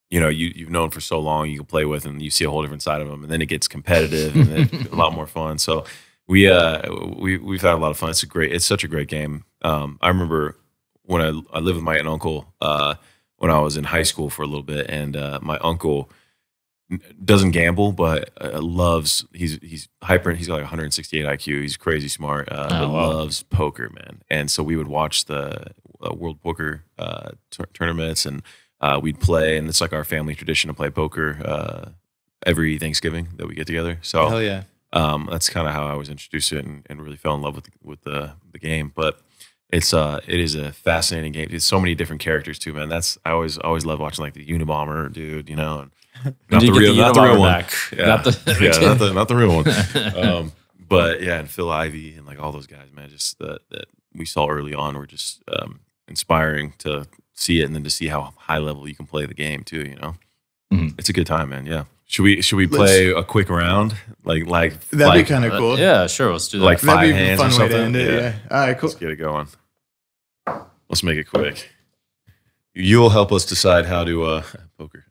you've known for so long, you can play with, and you see a whole different side of them, and then it gets competitive and it's a lot more fun. So we've had a lot of fun. It's such a great game. I remember when I lived with my aunt and uncle when I was in high school for a little bit, and my uncle doesn't gamble, but he's hyper. He's got like 168 IQ. He's crazy smart, but loves poker, man. And so we would watch the World Poker tournaments, and we'd play, and it's like our family tradition to play poker every Thanksgiving that we get together. So hell yeah. That's kind of how I was introduced to it and really fell in love with the game. But it is a fascinating game. There's so many different characters too, man. I always love watching like the Unabomber dude, and not the real one. Yeah. Not the real one. But yeah, and Phil Ivey and like all those guys, man, just that we saw early on were just inspiring to see it, and then to see how high level you can play the game too, Mm-hmm. It's a good time, man. Yeah. Should we play a quick round? That'd be kind of cool. Yeah, sure. Let's do that. Like That'd 5 be a hands fun or way something. to end it. Yeah. All right, cool. Let's get it going. Let's make it quick. You'll help us decide how to poker.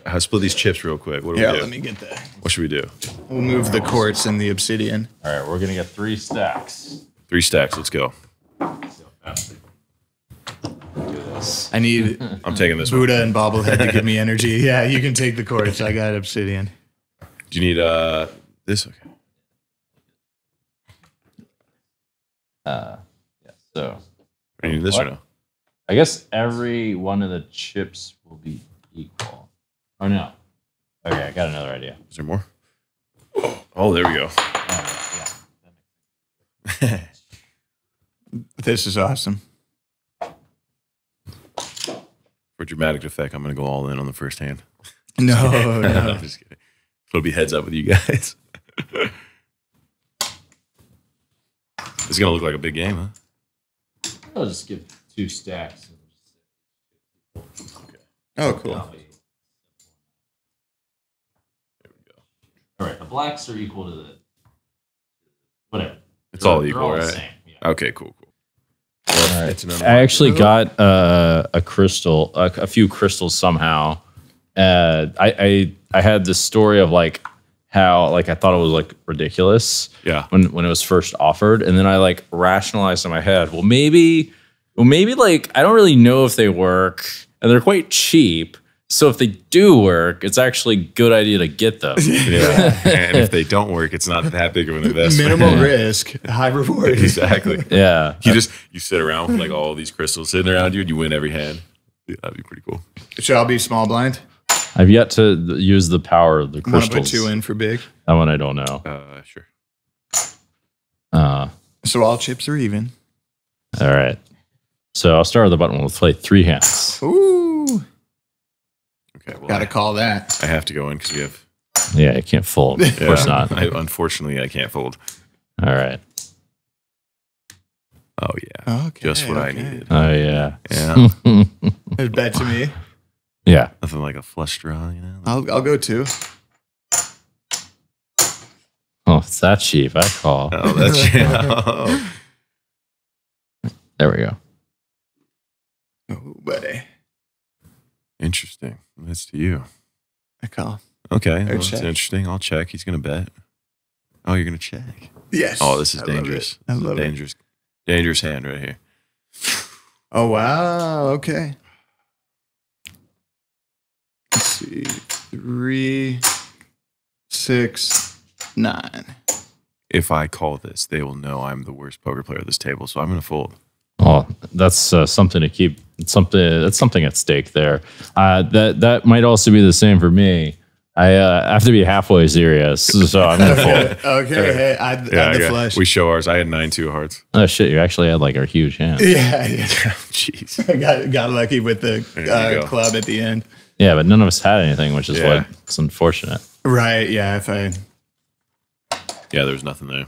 How split these chips real quick. What do we do? Let me get that. What should we do? We'll move the quartz and the obsidian. All right, we're gonna get 3 stacks. 3 stacks. Let's go. I need I'm taking this one. Buddha and Bobblehead to give me energy. Yeah, you can take the quartz. I got obsidian. Do you need this? Okay. Yeah. So Do you need this or no? I guess every one of the chips will be equal. Or no? Okay, I got another idea. Is there more? Oh, there we go. This is awesome. For dramatic effect, I'm going to go all in on the first hand. No, no. Just kidding. It'll be heads up with you guys. It's going to look like a big game, huh? I'll just give 2 stacks. Okay. Oh, cool. There we go. All right, the blacks are equal to the whatever. It's all They're equal, all the right? same, yeah. Okay, cool. Well, All right. it's another I one. actually got a crystal, a few crystals somehow. I had this story of like how like I thought it was like ridiculous Yeah. when it was first offered, and then I like rationalized in my head, well maybe like I don't really know if they work, and they're quite cheap. So if they do work, it's actually a good idea to get them. Yeah. And if they don't work, it's not that big of an investment. Minimal risk, high reward. Exactly. Yeah. You sit around with like all these crystals sitting around you and you win every hand. Yeah, that'd be pretty cool. Should I be small blind? I've yet to use the power of the Want to crystals. put 2 in for big? That one I don't know. Sure. So all chips are even. All right. So I'll start with the button. We'll play 3 hands. Ooh. Okay. Well, Gotta call that. I have to go in because we have. Yeah, I can't fold. Of course not. Unfortunately, I can't fold. All right. Oh yeah. Okay. Just what I needed. Oh yeah. Yeah. There's bet to me. Yeah. Nothing like a flush draw, you know. I'll go 2. Oh, it's that cheap. I call. Oh, that's oh. There we go. Oh, buddy. Interesting. That's to you. I call. Okay, well, that's check. interesting. I'll check. He's gonna bet. Oh, you're gonna check. Yes. Oh, this is I love dangerous. it. I This is a love it. dangerous hand right here. Oh, wow. Okay. Let's see. 3, 6, 9. If I call this, they will know I'm the worst poker player at this table. So I'm gonna fold. Oh, that's something to keep. That's something at stake there. That might also be the same for me. I have to be halfway serious, so I'm gonna fold. Okay. Hey, add the flush. We show ours. I had 9-2 hearts. Oh shit! You actually had like a huge hand. Yeah. Jeez. I got lucky with There the you go. club at the end. Yeah, but none of us had anything, which is Yeah. what's unfortunate. Right. Yeah. If I. Yeah, there's nothing there.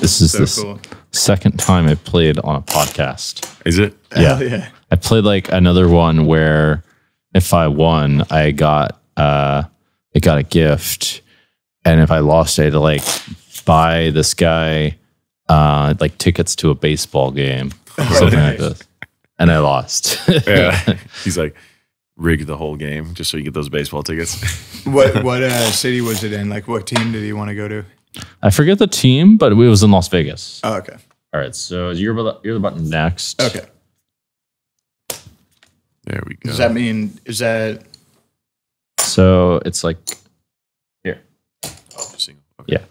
This is So the cool. second time I played on a podcast. Is it? Yeah. Hell yeah. I played like another one where if I won, I got a gift, and if I lost, I had to like buy this guy like tickets to a baseball game, something like this, and I lost. Yeah. He's like, rig the whole game just so you get those baseball tickets. What city was it in? Like, what team did you want to go to? I forget the team, but it was in Las Vegas. Oh, okay. All right, so you're the button next. Okay. There we go. Does that mean, is that, So it's like here. Oh, single. Okay. Yeah.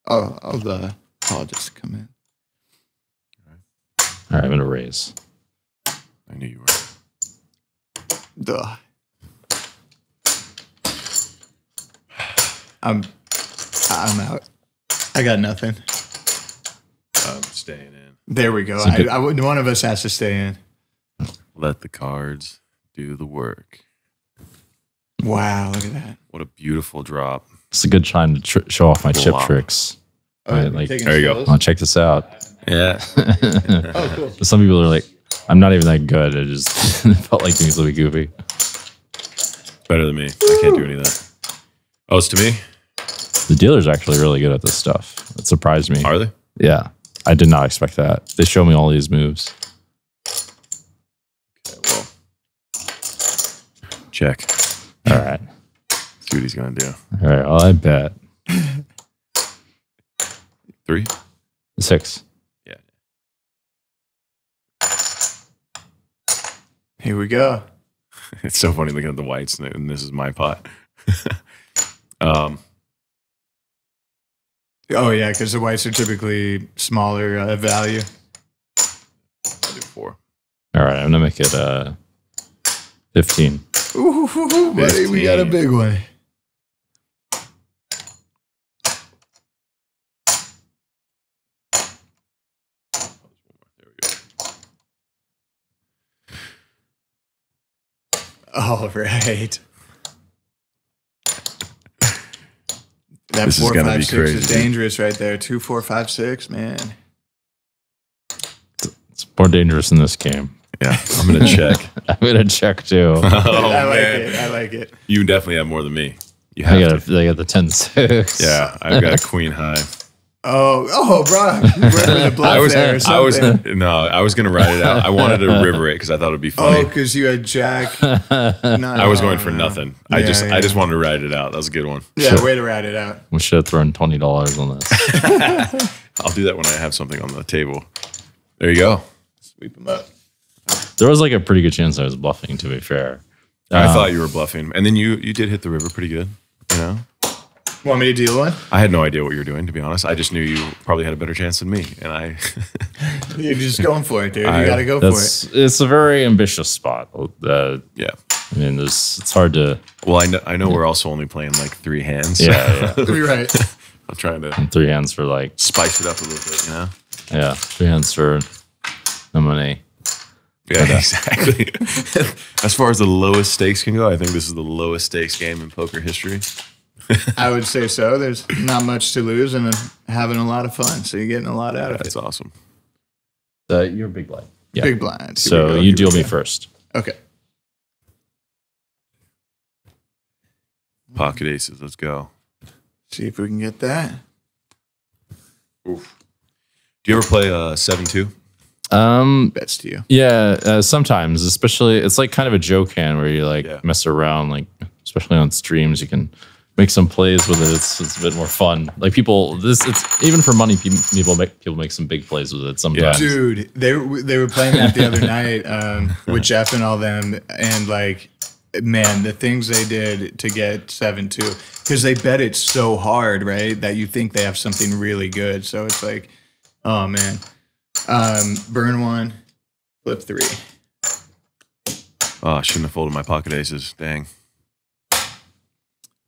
I'll just come in. All right, I'm gonna raise. I knew you were. Duh. I'm out. I got nothing. I'm staying in. There we go. So good. One of us has to stay in. Let the cards do the work. Wow, look at that. What a Beautiful drop. It's a good time to show off my chip Wow. tricks. Right, like, there you go. I'll check this out. Yeah. Oh, cool. Some people are like, I'm not even that good. It just felt like things would be goofy. Better than me. I can't do any of that. Oh, it's to me? The dealer's actually really good at this stuff. It surprised me. Are they? Yeah. I did not expect that. They show me all these moves. Okay, well. Check. All right. See what he's going to do. All right. Well, I bet. 3? 6. Yeah. Here we go. It's so funny looking at the whites, and this is my pot. Oh yeah, because the whites are typically smaller value. I'll do 4. All right. I'm going to make it 15. Ooh, buddy, we got a big one. There we go. All right. That This is 4, gonna 5, be 6 crazy. is dangerous right there. 2, 4, 5, 6, man. It's more dangerous in this game. Yeah, I'm going to check. I'm going to check too. Oh, I like man. it. I like it. You definitely have more than me. You I have to. got the 10-6. Yeah, I've got a queen high. Oh, bro, you went with a bluff there or I was something. going to write it out. I wanted to river it because I thought it'd be Oh, funny. because you had Jack. I was going for nothing. I Yeah, just yeah. wanted to write it out. That was a good one. Yeah, way to ride it out. We should have thrown $20 on this. I'll do that when I have something on the table. There you go. Sweep them up. There was like a pretty good chance I was bluffing, to be fair. I thought you were bluffing, and then you did hit the river pretty good. You know, Want me to deal one? I had no idea what you were doing, to be honest. I just knew you probably had a better chance than me, and I. You're just going for it, dude. You I- got to go for it. It's a very ambitious spot. Yeah. I mean, it's hard to. Well, I know we're also only playing like 3 hands. So Yeah, You're right. I'm trying to 3 hands for like, spice it up a little bit. You know. yeah, 3 hands for no money. Yeah, exactly. As far as the lowest stakes can go, I think this is the lowest stakes game in poker history. I would say so. There's not much to lose and having a lot of fun. So you're getting a lot out of That's it. awesome. You're big blind. Yeah. Big blind. Here we So go, you here deal we me go. first. Okay. Pocket aces. Let's go. See if we can get that. Do you ever play 7-2? Bets to you. Yeah, sometimes, especially it's like kind of a joke hand where you like Yeah. mess around, like especially on streams, you can make some plays with it. It's a bit more fun. Like it's even for money. People make some big plays with it sometimes. Dude, they were playing that the other night with Jeff and all them, and like, man, the things they did to get 7-2 because they bet it so hard, right? That you think they have something really good. So it's like, oh man, burn 1, flip 3. Oh, I shouldn't have folded my pocket aces. Dang.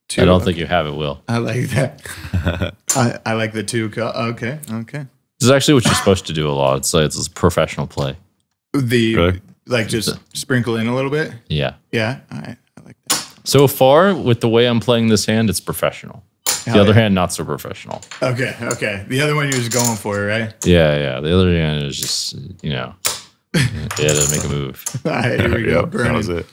2. I don't think you have it, Will. I like that. I like the 2. Okay. This is actually what you're supposed to do a lot. It's like it's a professional play. Really? Like just sprinkle in a little bit. Yeah. Yeah. All right. I like that. So far, with the way I'm playing this hand, it's professional. Hell The other yeah. hand, not so professional. Okay. The other one you was going for, right? Yeah. The other hand is just, you had to make a move. All right. Here we go. Yep, that was Burning. it.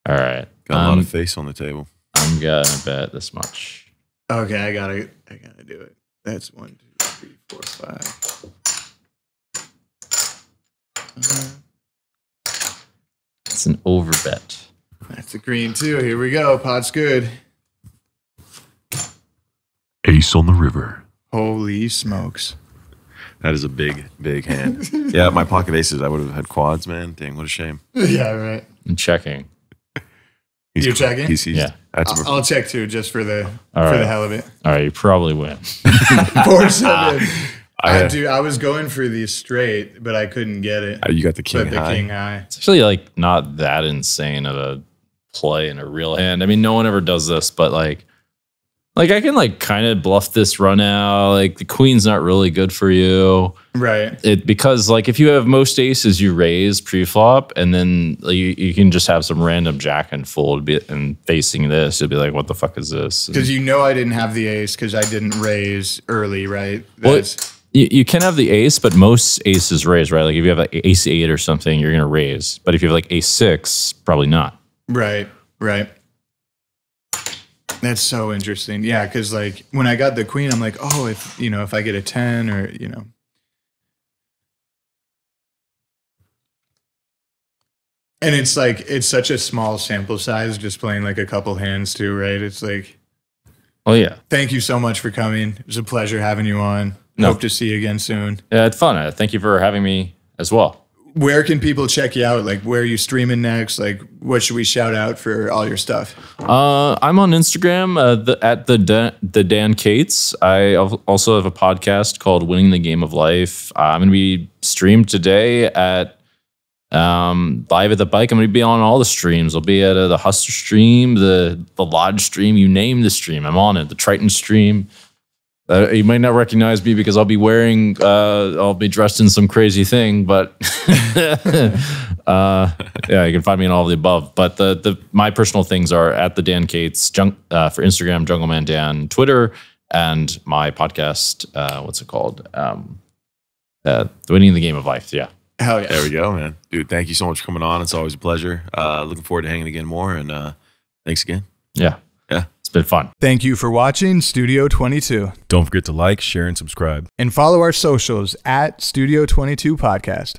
All right. Got a lot of face on the table. I'm gonna bet this much. Okay. I gotta do it. That's 1, 2, 3, 4, 5. It's an over bet. That's a green too. Here we go. Pot's good. Ace on the river. Holy smokes. That is a big, big hand. Yeah, my pocket aces, I would have had quads, man. Dang, what a shame. Yeah. Right. I'm checking. You're checking? Yeah. That's I'll check too, just for the right. hell of it. All right, you probably win. 4-7. I- Dude, I was going for the straight, but I couldn't get it. you got the king But the high. king high. It's actually like not that insane of a play in a real hand. I mean, no one ever does this, but like Like I can like kind of bluff this run out. Like the queen's not really good for you. Right. Because like if you have most aces, you raise pre-flop, and then you can just have some random jack and fold and facing this, you'll be like, what the fuck is this? Because I didn't have the ace because I didn't raise early, right? You can have the ace, but most aces raise, right? Like if you have like ace 8 or something, you're going to raise. But if you have like ace 6, probably not. Right. That's so interesting. Yeah, because like when I got the queen, I'm like, oh, if I get a 10 or, And it's like, it's such a small sample size, just playing like a couple hands too, right? It's like, oh yeah. Thank you so much for coming. It was a pleasure having you on. Hope to see you again soon. Yeah, it's fun. Thank you for having me as well. Where can people check you out? Like, where are you streaming next? Like, what should we shout out for all your stuff? I'm on Instagram at the Dan Cates. I also have a podcast called Winning the Game of Life. I'm going to be streamed today at live at the bike. I'm going to be on all the streams. I'll be at the Hustler stream, the Lodge stream. You name the stream, I'm on it. The Triton stream. You might not recognize me because I'll be dressed in some crazy thing, but yeah, you can find me in all of the above. But my personal things are at the Dan Cates for Instagram, Jungleman Dan, Twitter, and my podcast. What's it called? Winning the Game of Life. Yeah. Hell yeah. There we go, man. Dude, thank you so much for coming on. It's always a pleasure. Looking forward to hanging again more, and thanks again. Yeah. It's been fun. Thank you for watching Studio 22. Don't forget to like, share, and subscribe. And follow our socials at Studio 22 Podcast.